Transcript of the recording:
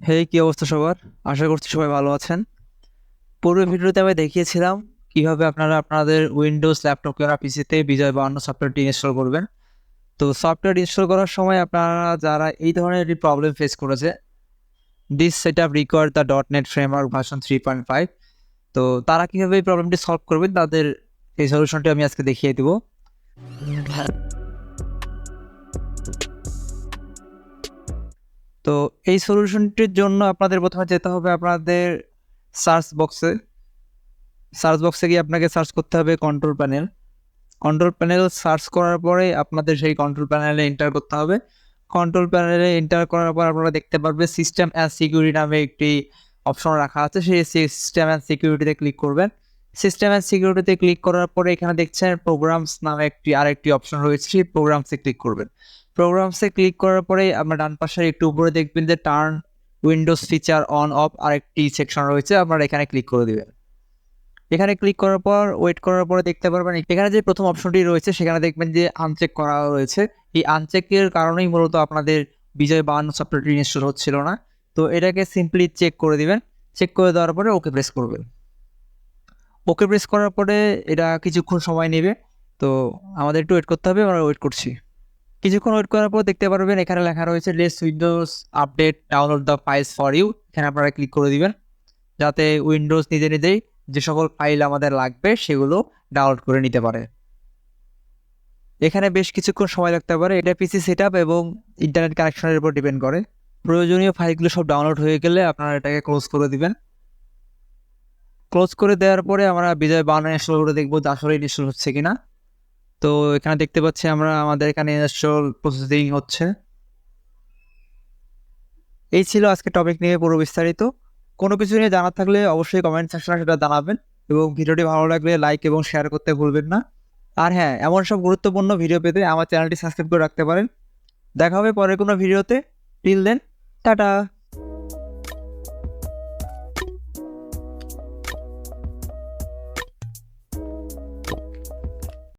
হেই, কি অবস্থা সবার? আশা করছি সবাই ভালো আছেন। পূর্বের ভিডিওতে আমি দেখিয়েছিলাম কিভাবে আপনারা আপনাদের উইন্ডোজ ল্যাপটপ কিংবা পিসিতে বিজয় বায়ান্ন সফটওয়্যারটি ইনস্টল করবেন। তো সফটওয়্যার ইনস্টল করার সময় আপনারা যারা এই ধরনের প্রবলেম ফেস করেছে, this setup require the .NET framework version 3.5, তো তারা কিভাবে এই প্রবলেমটি সলভ করবেন তাদের এই সলিউশনটি আমি আজকে দেখিয়ে দেব। তো এই সলিউশনটির জন্য আপনাদের প্রথমে যেতে হবে আপনাদের সার্চ বক্সে গিয়ে আপনাকে সার্চ করতে হবে কন্ট্রোল প্যানেল সার্চ করার পরে আপনাদের সেই কন্ট্রোল প্যানেলে এন্টার করতে হবে। কন্ট্রোল প্যানেলে এন্টার করার পর আপনারা দেখতে পারবেন সিস্টেম অ্যান্ড সিকিউরিটি নামে একটি অপশন রাখা আছে, সেই সিস্টেম অ্যান্ড সিকিউরিটিতে ক্লিক করবেন। সিস্টেম অ্যান্ড সিকিউরিটিতে ক্লিক করার পরে এখানে দেখছেন প্রোগ্রামস নামে আরেকটি অপশন রয়েছে, সেই প্রোগ্রামসে ক্লিক করবেন। প্রোগ্রামসে ক্লিক করার পরে আপনার ডান পাশে একটু উপরে দেখবেন যে turn Windows feature on of আরেকটি সেকশন রয়েছে, আপনারা এখানে ক্লিক করে দিবেন। এখানে ক্লিক করার পর ওয়েট করার পরে দেখতে পারবেন এখানে যে প্রথম অপশনটি রয়েছে সেখানে দেখবেন যে আনচেক করা রয়েছে। এই আনচেকের কারণেই মূলত আপনাদের বিজয় বায়ান্ন সফটওয়্যারটি ইনস্টল হচ্ছিল না। তো এটাকে সিম্পলি চেক করে দিবেন। চেক করে দেওয়ার পরে ওকে প্রেস করবেন। ওকে প্রেস করার পরে এটা কিছুক্ষণ সময় নেবে, তো আমাদের একটু ওয়েট করতে হবে, আমরা ওয়েট করছি। কিছুক্ষণ ওয়েট করার পর দেখতে পারবেন এখানে লেখা রয়েছে let's Windows update download the files for you. এখানে আপনারা ক্লিক করে দিবেন যাতে উইন্ডোজ নিজে নিজেই যে সকল ফাইল আমাদের লাগবে সেগুলো ডাউনলোড করে নিতে পারে। এখানে বেশ কিছুক্ষণ সময় লাগতে পারে, এটা পিসি সেটআপ এবং ইন্টারনেট কানেকশনের উপর ডিপেন্ড করে। প্রয়োজনীয় ফাইলগুলো সব ডাউনলোড হয়ে গেলে আপনারা এটাকে ক্লোজ করে দিবেন। ক্লোজ করে দেওয়ার পরে আমরা বিজয় বায়ান্ন ইনস্টল করে দেখবো যে আসলে ইনস্টল হচ্ছে কিনা। তো এখানে দেখতে পাচ্ছি আমাদের এখানে ইনস্টল প্রসেসিং হচ্ছে। এই ছিল আজকে টপিক নিয়ে পুরো বিস্তারিত। কোনো কিছু নিয়ে জানার থাকলে অবশ্যই কমেন্ট সেকশনে সেটা জানাবেন এবং ভিডিওটি ভালো লাগলে লাইক এবং শেয়ার করতে ভুলবেন না। আর হ্যাঁ, এমন সব গুরুত্বপূর্ণ ভিডিও পেতে আমার চ্যানেলটি সাবস্ক্রাইব করে রাখতে পারেন। দেখা হবে পরের কোনো ভিডিওতে। Till then, tata.